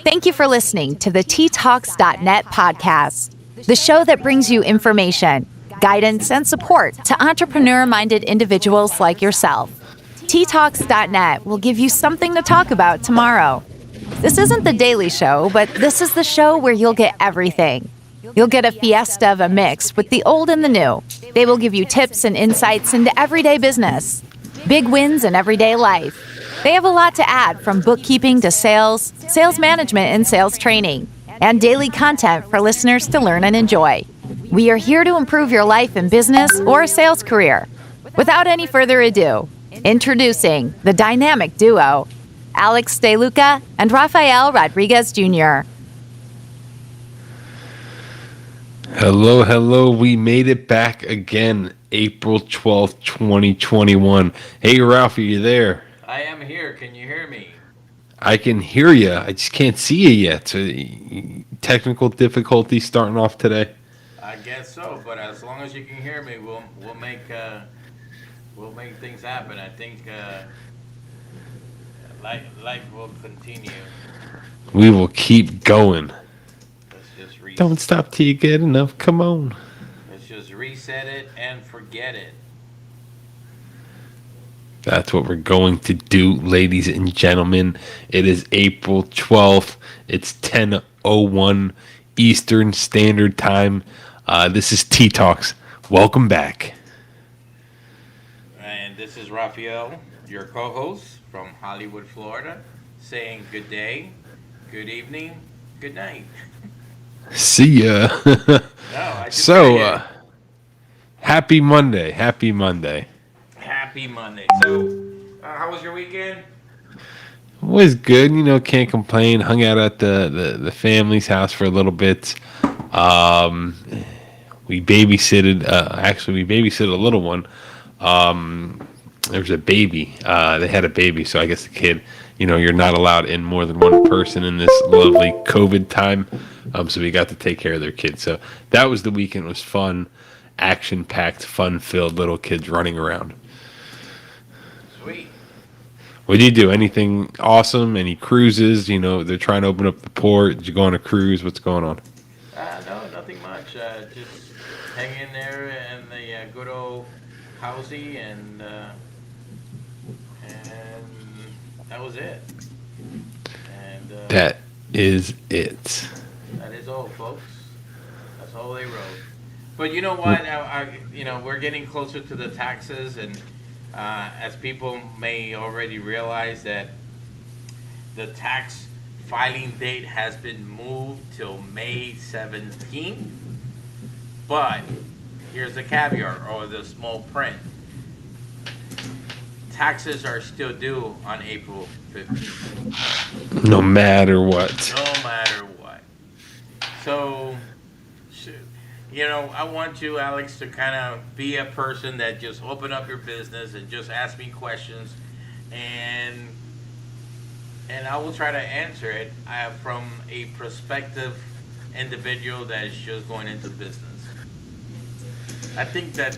Thank you for listening to the TTalks.net podcast, the show that brings you information, guidance, and support to entrepreneur-minded individuals like yourself. TTalks.net will give you something to talk about tomorrow. This isn't the daily show, but this is the show where you'll get everything. You'll get a fiesta of a mix with the old and the new. They will give you tips and insights into everyday business, big wins in everyday life. They have a lot to add, from bookkeeping to sales, sales management, and sales training, and daily content for listeners to learn and enjoy. We are here to improve your life in business or a sales career. Without any further ado, introducing the dynamic duo, Alex DeLuca and Rafael Rodriguez Jr. Hello. We made it back again, April 12th, 2021. Hey, Ralph, are you there? I am here. Can you hear me? I can hear you. I just can't see you yet. So, technical difficulties starting off today? I guess so, but as long as you can hear me, we'll make things happen. I think life will continue. We will keep going. Let's just Don't stop till you get enough. Come on. Let's just reset it and forget it. That's what we're going to do, ladies and gentlemen. It is April 12th. It's 10:01 Eastern Standard Time. This is T-Talks. Welcome back. And this is Rafael, your co-host from Hollywood, Florida, saying good day, good evening, good night. See ya. Happy Monday. Happy Monday. So, how was your weekend? Was good, can't complain. Hung out at the family's house for a little bit. We babysitted. We babysitted a little one. There was a baby. They had a baby, so I guess the kid. You're not allowed in more than one person in this lovely COVID time. So we got to take care of their kids. So that was the weekend. It was fun, action-packed, fun-filled little kids running around. Sweet. What did you do? Anything awesome? Any cruises? They're trying to open up the port. Did you go on a cruise? What's going on? No, nothing much. Just hang in there in the good old housey, and that was it. And that is it. That is all, folks. That's all they wrote. But you know what? We're getting closer to the taxes, and as people may already realize, that the tax filing date has been moved till May 17th. But here's the caveat, or the small print. Taxes are still due on April 15th. No matter what. So, I want you, Alex, to kind of be a person that just open up your business and just ask me questions, and I will try to answer it from a prospective individual that is just going into business. I think that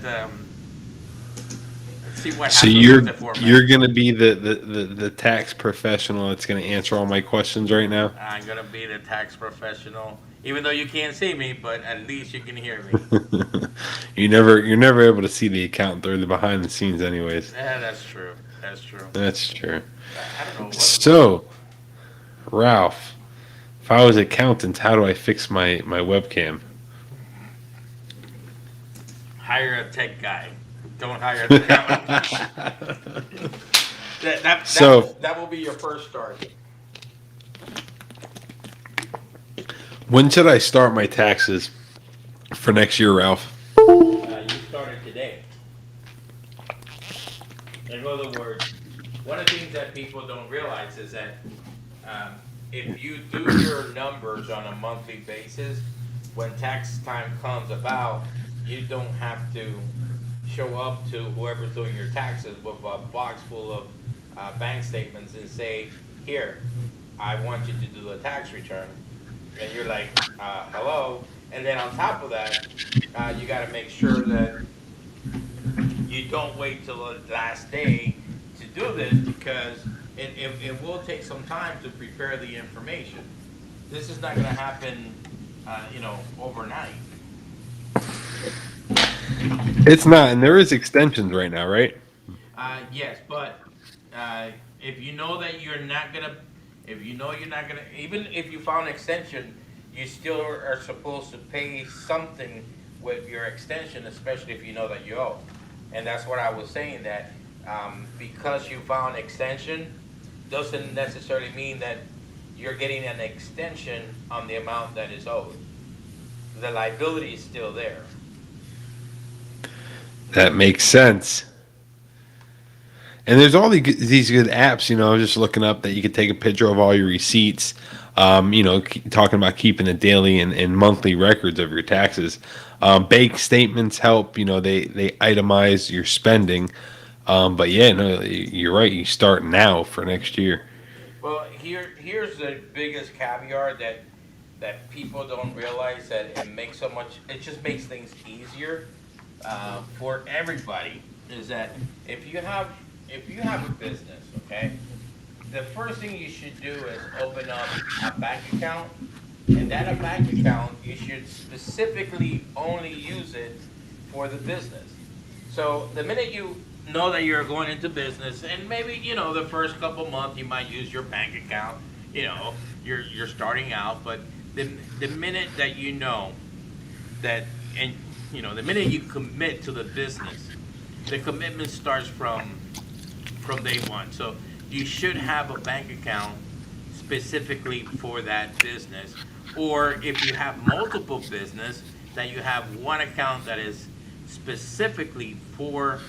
see what happens. So you're going to be the tax professional that's going to answer all my questions right now? I'm going to be the tax professional, even though you can't see me, but at least you can hear me. You're never able to see the accountant or the behind the scenes anyways. Yeah, that's true. I don't know. So, Ralph, if I was accountant, how do I fix my webcam? Hire a tech guy. Don't hire the accountant. that will be your first start. When should I start my taxes for next year, Ralph? You started today. In other words, one of the things that people don't realize is that if you do your numbers on a monthly basis, when tax time comes about, you don't have to show up to whoever's doing your taxes with a box full of bank statements and say, here, I want you to do a tax return. And you're like, hello. And then on top of that, you got to make sure that you don't wait till the last day to do this, because it will take some time to prepare the information. this is not going to happen, overnight. It's not, and there is extensions right now, right? Yes, but if you know that you're not gonna, if you know you're not gonna, even if you found an extension, you still are supposed to pay something with your extension, especially if you know that you owe. And that's what I was saying, that because you found extension doesn't necessarily mean that you're getting an extension on the amount that is owed. The liability is still there. That makes sense. And there's all these good apps, I was just looking up that you could take a picture of all your receipts, talking about keeping the daily and monthly records of your taxes. Bank statements help, they itemize your spending. But yeah, no, you're right. You start now for next year. Well, here's the biggest caveat that people don't realize, that it makes so much. It just makes things easier for everybody. Is that if you have a business, okay, the first thing you should do is open up a bank account, and that a bank account you should specifically only use it for the business. So the minute you know that you're going into business, and maybe the first couple months you might use your bank account, you're starting out, but the minute that you know that, and the minute you commit to the business, the commitment starts from day one. So you should have a bank account specifically for that business, or if you have multiple business, that you have one account that is specifically for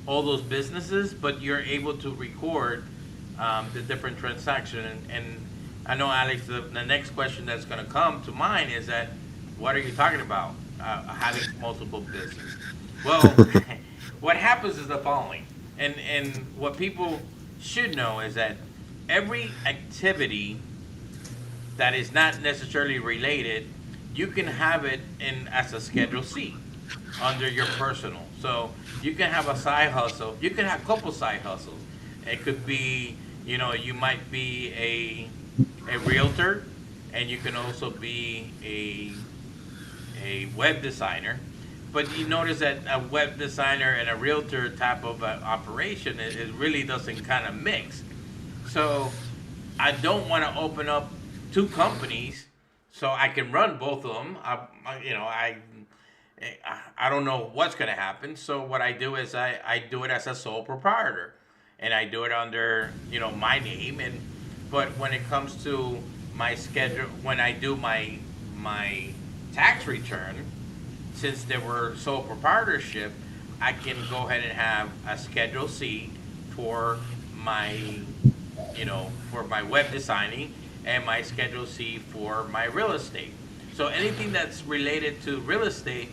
all those businesses, but you're able to record the different transactions. And I know, Alex, the next question that's going to come to mind is that, what are you talking about, having multiple businesses? Well, what happens is the following, and what people should know is that every activity that is not necessarily related, you can have it in as a Schedule C under your personal. So you can have a side hustle. You can have a couple side hustles. It could be, you might be a realtor, and you can also be a web designer. But you notice that a web designer and a realtor type of operation, it really doesn't kind of mix. So I don't want to open up two companies so I can run both of them. I don't know what's going to happen. So what I do is I do it as a sole proprietor, and I do it under my name. But when it comes to my schedule, when I do my tax return, since there were sole proprietorship, I can go ahead and have a Schedule C for my for my web designing, and my Schedule C for my real estate. So anything that's related to real estate,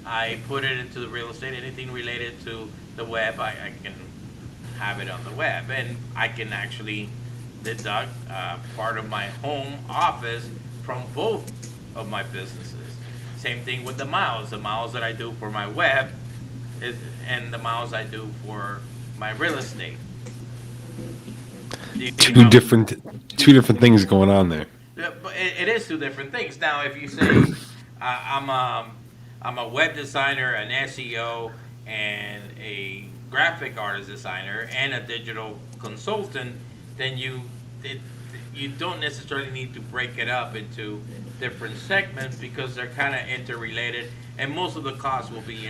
I put it into the real estate. Anything related to the web, I can have it on the web, and I can actually deduct part of my home office from both of my businesses. Same thing with the miles. The miles that I do for my web and the miles I do for my real estate. Two different things going on there. Yeah, but it is two different things. Now, if you say I'm a web designer, an SEO, and a graphic artist designer, and a digital consultant, then you don't necessarily need to break it up into different segments, because they're kind of interrelated, and most of the costs will be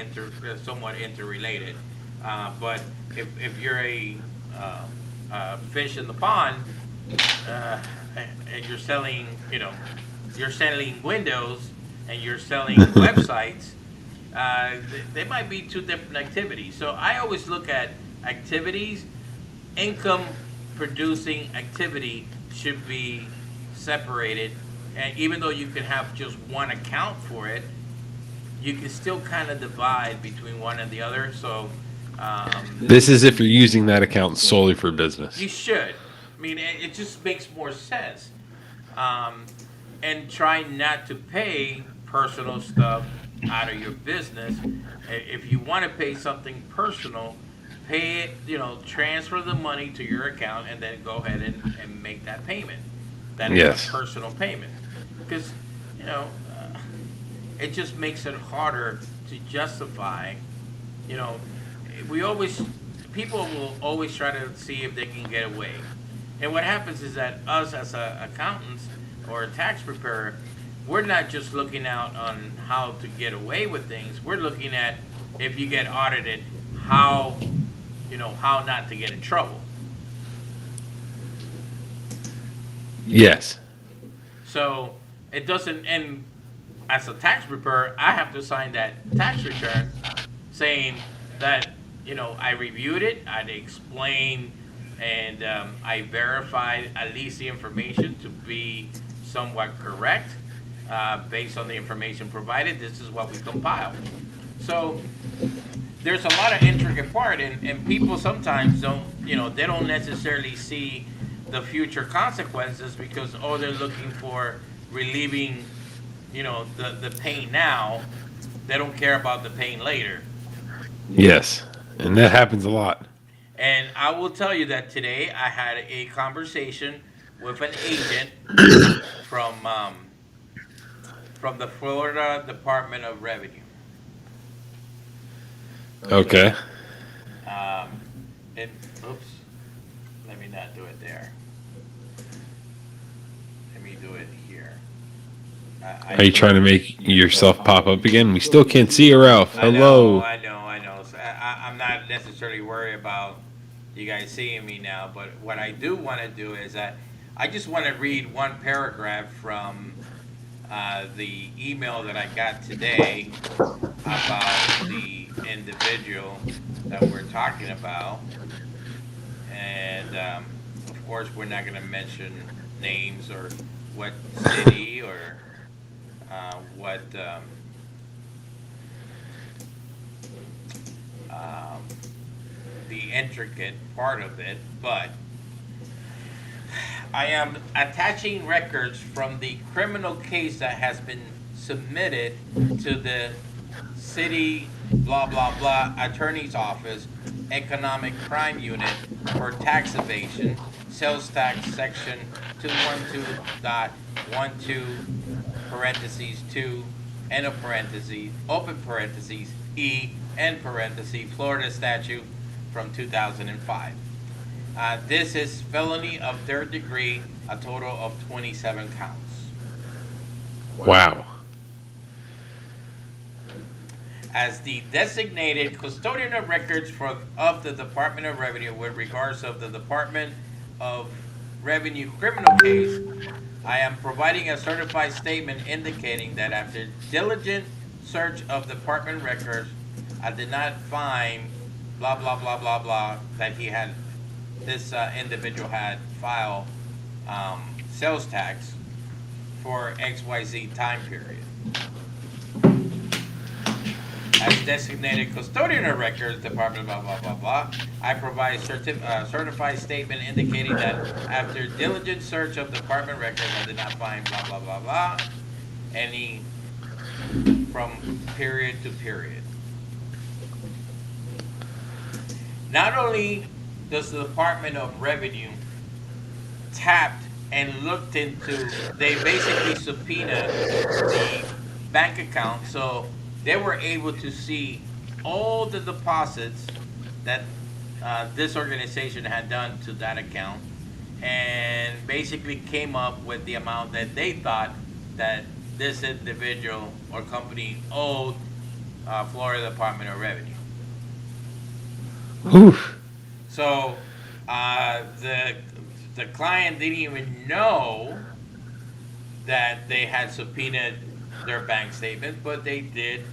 somewhat interrelated. But if you're a fish in the pond, and you're selling, you're selling windows and you're selling websites, they might be two different activities. So I always look at activities. Income producing activity should be separated, and even though you can have just one account for it, you can still kind of divide between one and the other. So this is if you're using that account solely for business. You should. I mean, it just makes more sense. And try not to pay personal stuff out of your business. If you want to pay something personal, pay it, transfer the money to your account, and then go ahead and make that payment. That is Yes. a personal payment. because you know it just makes it harder to justify. You know, we always people will always try to see if they can get away, and what happens is that us as accountants or a tax preparer, we're not just looking out on how to get away with things. We're looking at if you get audited, how how not to get in trouble. Yes. So it doesn't, and as a tax preparer, I have to sign that tax return saying that, I reviewed it, I'd explained, and I verified at least the information to be somewhat correct based on the information provided. This is what we compiled. So there's a lot of intricate part, and people sometimes don't, they don't necessarily see the future consequences because they're looking for relieving, the pain now. They don't care about the pain later. Yes. And that happens a lot. And I will tell you that today I had a conversation with an agent from the Florida Department of Revenue. Okay. And oops, let me not do it there. Let me do it here. Are you trying to make yourself pop up again? We still can't see you, Ralph. Hello. I know. So I'm not necessarily worried about you guys seeing me now, but what I do want to do is that I just want to read one paragraph from the email that I got today about the individual that we're talking about. And of course, we're not going to mention names or what city or what the intricate part of it, but I am attaching records from the criminal case that has been submitted to the city blah blah blah attorney's office economic crime unit for tax evasion, sales tax section 212.12 parentheses 2 end of parentheses open parentheses E end parentheses Florida statute from 2005. This is felony of third degree, a total of 27 counts. Wow. As the designated custodian of records of the Department of Revenue with regards of the Department of Revenue criminal case, I am providing a certified statement indicating that after diligent search of department records, I did not find blah blah blah blah blah that this individual had filed sales tax for XYZ time period. As designated custodian of records, Department blah blah blah blah, I provide certified statement indicating that after diligent search of department records, I did not find blah blah blah blah any from period to period. Not only does the Department of Revenue tapped and looked into, they basically subpoenaed the bank account, so they were able to see all the deposits that this organization had done to that account, and basically came up with the amount that they thought that this individual or company owed Florida Department of Revenue. Oof. So the client didn't even know that they had subpoenaed their bank statement, but they did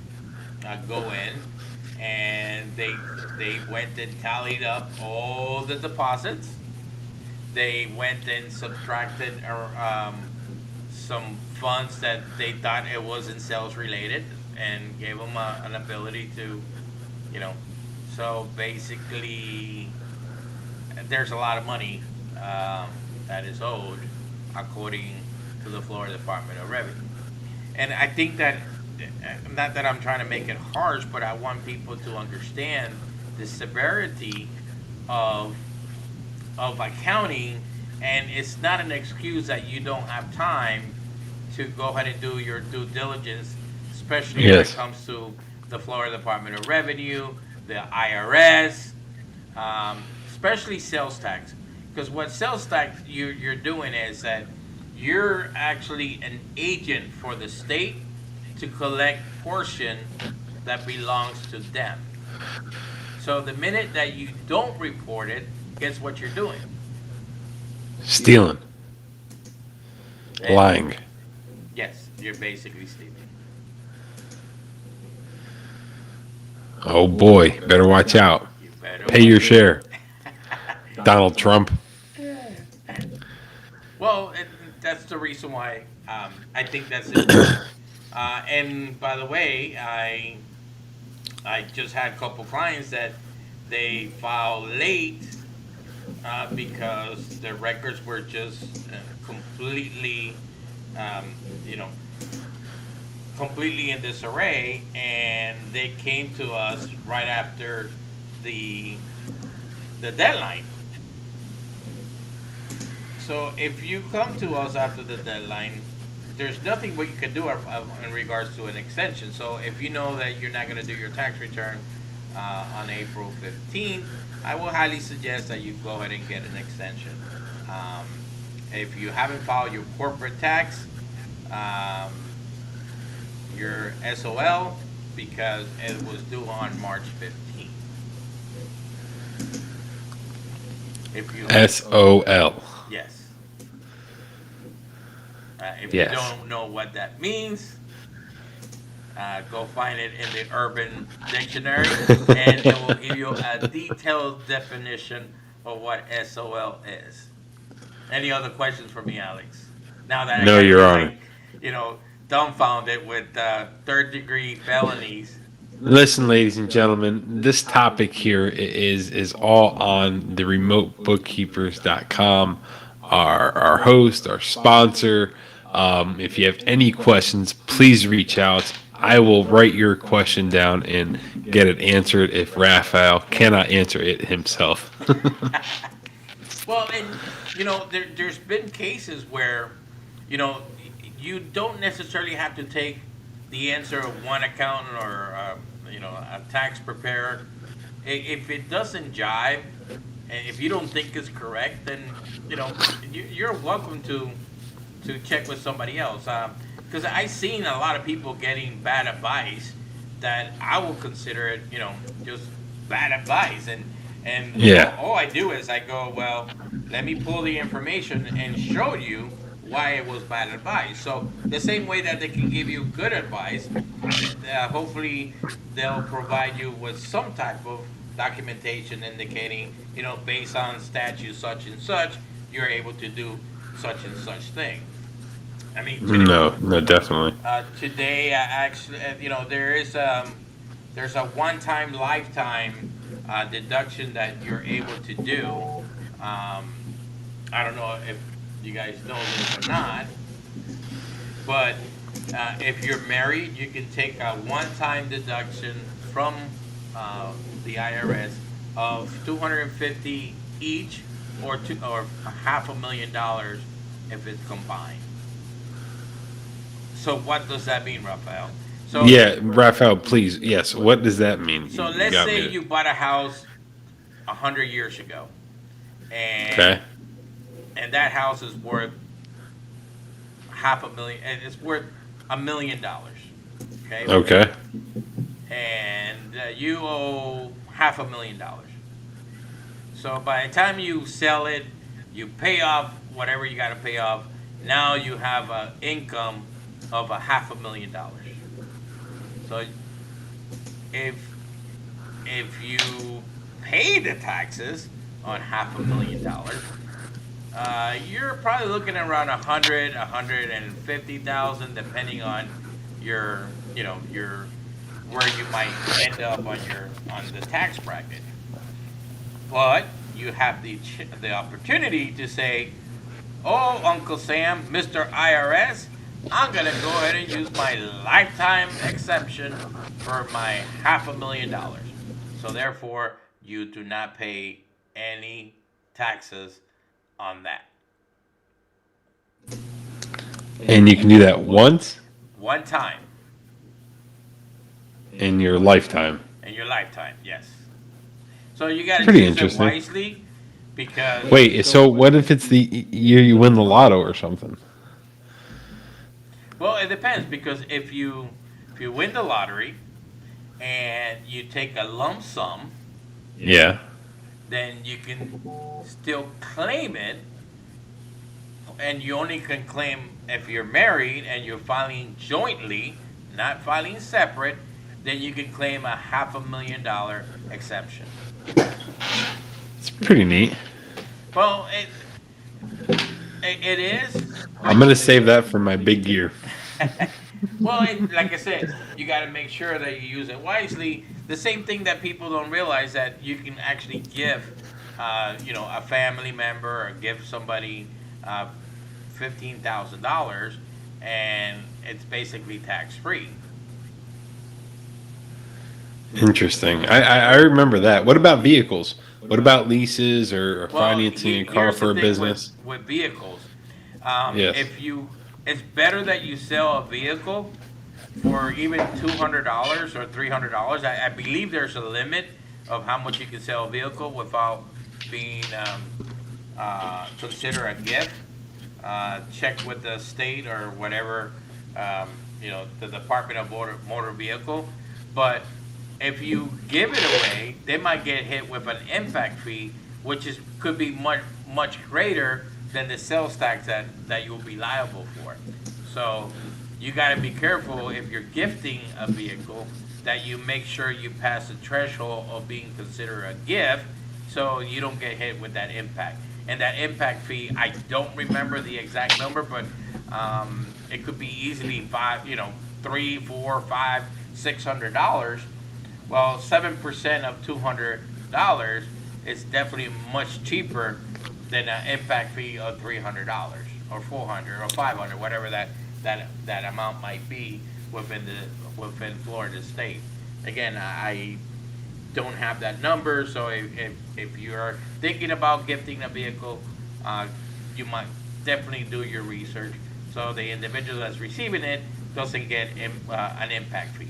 go in and they went and tallied up all the deposits. They went and subtracted some funds that they thought it wasn't sales related and gave them an ability to, so basically there's a lot of money that is owed according to the Florida Department of Revenue. And I think that, not that I'm trying to make it harsh, but I want people to understand the severity of accounting, and it's not an excuse that you don't have time to go ahead and do your due diligence, especially when it Yes. comes to the Florida Department of Revenue, the IRS, especially sales tax. Because what sales tax you're doing is that you're actually an agent for the state to collect portion that belongs to them. So the minute that you don't report it, guess what you're doing? Stealing, And lying. yes, you're basically stealing. Oh boy, better watch out. You better Pay your watch share, Donald Trump. Well, that's the reason why I think that's it. And by the way, I just had a couple clients that they filed late because their records were just completely, um, you know, completely in disarray, and they came to us right after the deadline. So if you come to us after the deadline, there's nothing what you can do in regards to an extension. So if you know that you're not going to do your tax return on April 15th, I will highly suggest that you go ahead and get an extension. Um, if you haven't filed your corporate tax, your SOL, because it was due on March 15th. If you SOL. Yes. If Yes. you don't know what that means, go find it in the Urban Dictionary, and it will give you a detailed definition of what SOL is. Any other questions for me, Alex? Now that No, I got Your you, Honor. like, dumbfounded with third-degree felonies. Listen, ladies and gentlemen, this topic here is all on the remotebookkeepers.com. Our host, our sponsor. If you have any questions, please reach out. I will write your question down and get it answered if Raphael cannot answer it himself. Well, and there's been cases where, you don't necessarily have to take the answer of one accountant or a tax preparer. If it doesn't jive, and if you don't think it's correct, then you're welcome to check with somebody else. Because I've seen a lot of people getting bad advice that I will consider it, just bad advice. And Yeah. all I do is I go, well, let me pull the information and show you why it was bad advice. So the same way that they can give you good advice, hopefully they'll provide you with some type of documentation indicating, based on statute such and such, you're able to do such and such thing. I mean, No, definitely. today, actually, there's a one-time lifetime deduction that you're able to do. I don't know if you guys know this or not, but if you're married, you can take a one-time deduction from the IRS of $250 each, or $500,000 if it's combined. So what does that mean, Raphael? So Yeah, Raphael, please. Yes, what does that mean? So You let's got me say to- you bought a house 100 years ago, and Okay. and that house is worth $500,000, and it's worth $1 million. Okay. Okay. And you owe $500,000. So by the time you sell it, you pay off whatever you got to pay off. Now you have an income of $500,000. So if you pay the taxes on $500,000, you're probably looking at around 150,000, depending on your where you might end up on the tax bracket. But you have the opportunity to say, "Oh, Uncle Sam, Mr. IRS, I'm gonna go ahead and use my lifetime exemption for my $500,000." So therefore, you do not pay any taxes on that. And you can do that once One time in your lifetime. in your lifetime, yes. So you got to Pretty choose it interesting. wisely because. Wait, so what if it's the year you win the lotto or something? Well, it depends because if you win the lottery and you take a lump sum, Yeah. then you can still claim it, and you only can claim if you're married and you're filing jointly, not filing separate. Then you can claim a $500,000 exemption. It's pretty neat. Well, it is. I'm going to save that for my big year. Well, like I said, you got to make sure that you use it wisely. The same thing that people don't realize that you can actually give, a family member or give somebody $15,000, and it's basically tax free. Interesting. I remember that. What about vehicles? What about leases or financing a car Here's the for a thing business? with vehicles. Yes. It's better that you sell a vehicle for even $200 or $300. I believe there's a limit of how much you can sell a vehicle without being considered a gift. Check with the state or whatever, the Department of Motor Vehicle. But if you give it away, they might get hit with an impact fee, which could be much greater than the sales tax that you'll be liable for. So you got to be careful if you're gifting a vehicle that you make sure you pass the threshold of being considered a gift, so you don't get hit with that impact. And that impact fee, I don't remember the exact number, but it could be easily $3, $4, $5, $600. Well, 7% of $200 is definitely much cheaper than an impact fee of $300 or $400 or $500, whatever that amount might be within Florida State. Again, I don't have that number, so if you're thinking about gifting a vehicle, you might definitely do your research so the individual that's receiving it doesn't get an impact fee.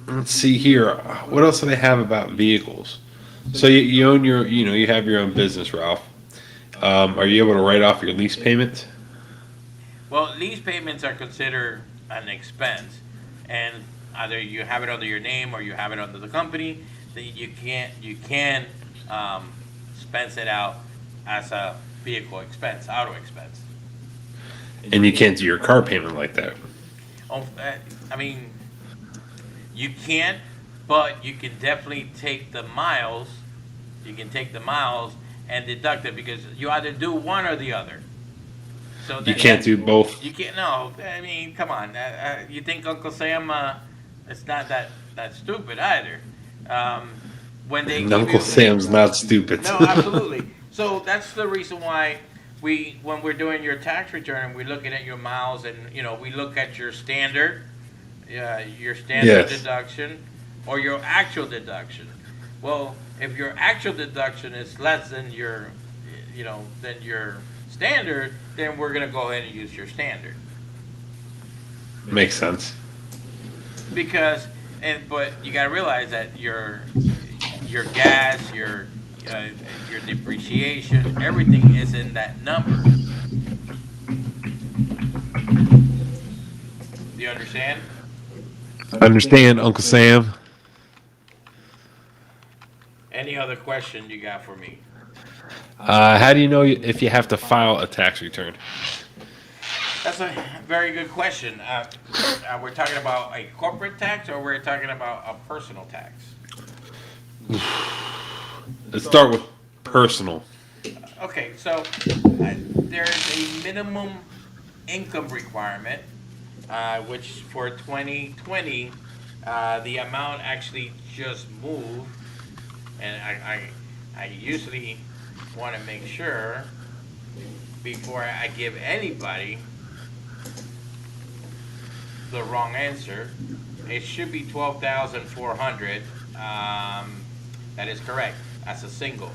Let's see here. What else do they have about vehicles? So you own you have your own business, Ralph. Are you able to write off your lease payments? Well, lease payments are considered an expense, and either you have it under your name or you have it under the company. Then you can expense it out as a vehicle expense, auto expense. And you can't do your car payment like that. I mean, you can't, but you can definitely take the miles. You can take the miles and deduct it because you either do one or the other. So You can't do both. You can't. No, I mean, come on. You think Uncle Sam? It's not that stupid either. When they And give Uncle you, Sam's not stupid. No, absolutely. So that's the reason why when we're doing your tax return, we're looking at your miles, and we look at your standard, Yes. deduction, or your actual deduction. Well, if your actual deduction is less than your standard, then we're gonna go ahead and use your standard. Makes sense. But you gotta realize that your gas, your depreciation, everything is in that number. Do you understand? Understand, Uncle Sam? Any other question you got for me? How do you know if you have to file a tax return? That's a very good question. We're talking about a corporate tax, or we're talking about a personal tax? Let's start with personal. Okay, so there is a minimum income requirement, which for 2020, the amount actually just moved, and I usually want to make sure before I give anybody the wrong answer. It should be 12,400. That is correct as a single.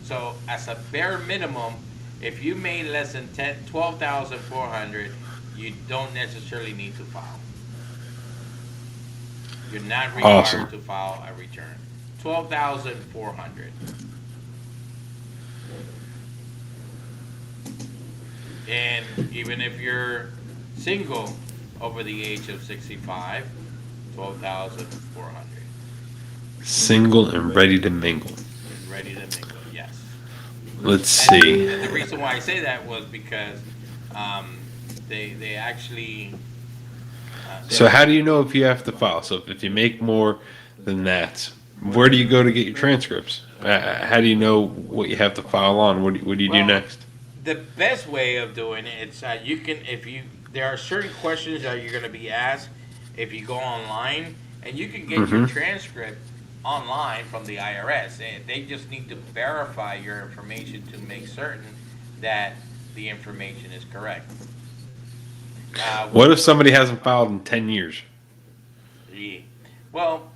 So as a bare minimum, If you made less than 12,400, you don't necessarily need to file. You're not required Awesome. to file a return. 12,400. And even if you're single over the age of 65, 12,400. Single and ready to mingle. And ready to mingle, yes. Let's see. And the reason why I say that was because um, they actually. So how do you know if you have to file? So if you make more than that, where do you go to get your transcripts? How do you know what you have to file on? What do you do Well, next? the best way of doing it is you can if you there are certain questions that you're going to be asked if you go online, and you can get your transcript online from the IRS, and they just need to verify your information to make certain that the information is correct. What if somebody hasn't filed in 10 years? Yeah. Well,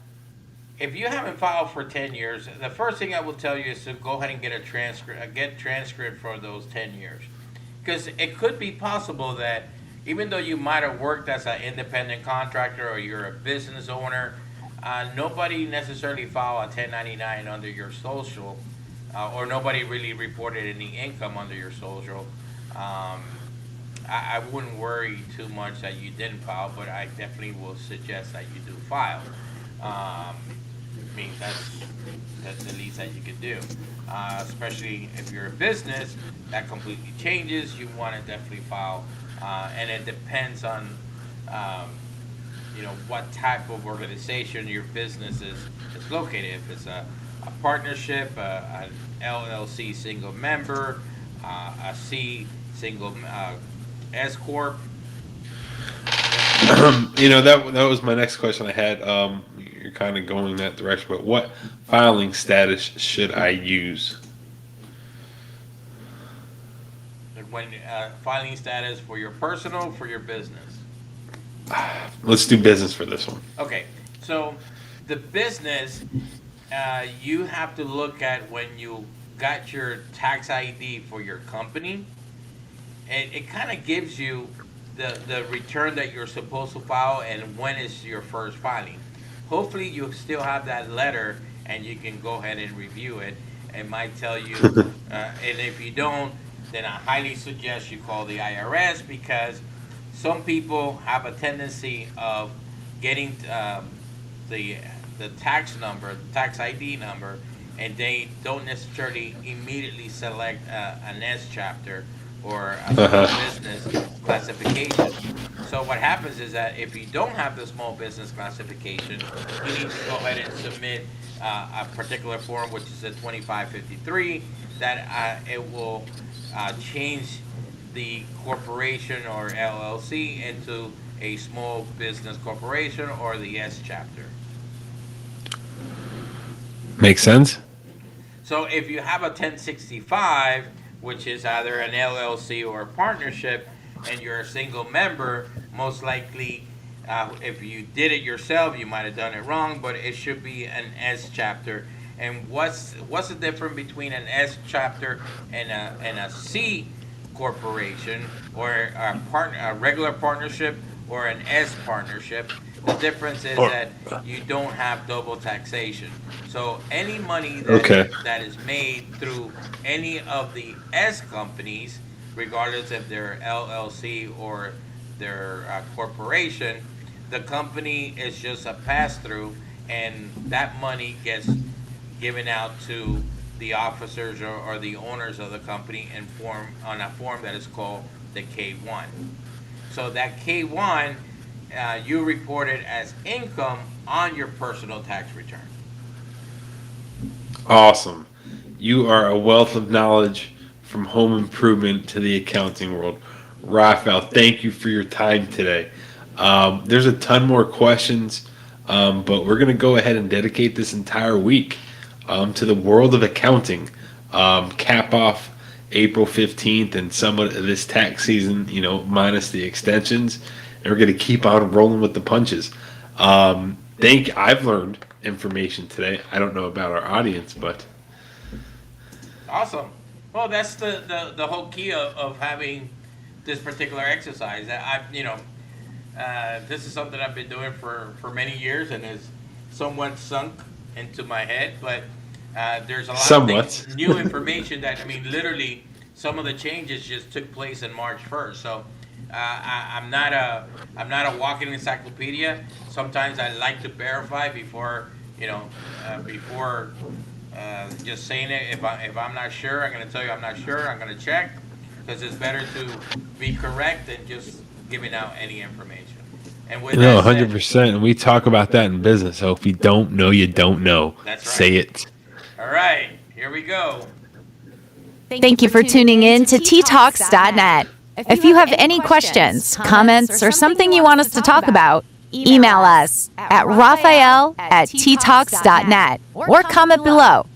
if you haven't filed for 10 years, the first thing I will tell you is to go ahead and get a transcript for those 10 years. Because it could be possible that even though you might have worked as an independent contractor or you're a business owner, nobody necessarily filed a 1099 under your social, or nobody really reported any income under your social. I wouldn't worry too much that you didn't file, but I definitely will suggest that you do file. I mean, that's the least that you could do. Especially if you're a business, that completely changes. You want to definitely file, and it depends on, what type of organization your business is located. If it's a partnership, an LLC single member, a C single S corp. That was my next question I had. You're kind of going that direction, but what filing status should I use? When filing status for your personal, for your business. Let's do business for this one. Okay, so the business, you have to look at when you got your tax ID for your company, and it kind of gives you the return that you're supposed to file and when is your first filing. Hopefully you still have that letter and you can go ahead and review it. It might tell you, and if you don't, then I highly suggest you call the IRS, because some people have a tendency of getting the tax number, the tax ID number, and they don't necessarily immediately select an S chapter or a small business classification. So what happens is that if you don't have the small business classification, you need to go ahead and submit a particular form, which is a 2553, that it will change the corporation or LLC into a small business corporation or the S chapter. Makes sense? So if you have a 1065, which is either an LLC or a partnership, and you're a single member, most likely, if you did it yourself, you might have done it wrong, but it should be an S chapter. And what's the difference between an S chapter and a C corporation, or a regular partnership or an S partnership? The difference is that you don't have double taxation. So any money that is made through any of the S companies, regardless if they're LLC or their corporation, the company is just a pass-through, and that money gets given out to the officers or the owners of the company on a form that is called the K-1. So that K-1, you report it as income on your personal tax return. Awesome. You are a wealth of knowledge from home improvement to the accounting world. Raphael, thank you for your time today. There's a ton more questions, but we're going to go ahead and dedicate this entire week to the world of accounting. Cap off April 15th and some of this tax season, minus the extensions. And we're going to keep on rolling with the punches. I've learned information today. I don't know about our audience, but Awesome. Well, that's the whole key of having this particular exercise. This is something I've been doing for many years and is somewhat sunk into my head. But there's a lot Somewhat. of things, new information that, I mean, literally some of the changes just took place in March 1st. So I'm not a walking encyclopedia. Sometimes I like to verify before just saying it. If I'm not sure, I'm going to tell you I'm not sure. I'm going to check because it's better to be correct than just giving out any information. And with No, that said, 100%. And we talk about that in business. So if you don't know, you don't know. That's right. Say it. all right, here we go. Thank you for tuning in to ttalks.net. If you have any questions, comments, or something you want us to talk about, email us at raphael@ttalks.net or comment below.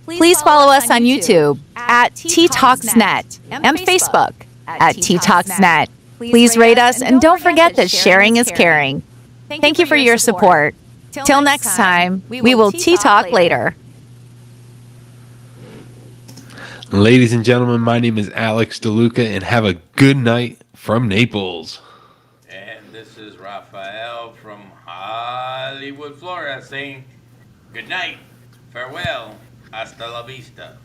Please follow us on YouTube at ttalksnet and Facebook at ttalksnet. Please rate us and don't forget that sharing is caring. Thank you for your support. Till next time, we will T-Talk later. Ladies and gentlemen, my name is Alex DeLuca, and have a good night from Naples. And this is Raphael from Hollywood, Florida, saying good night, farewell, hasta la vista.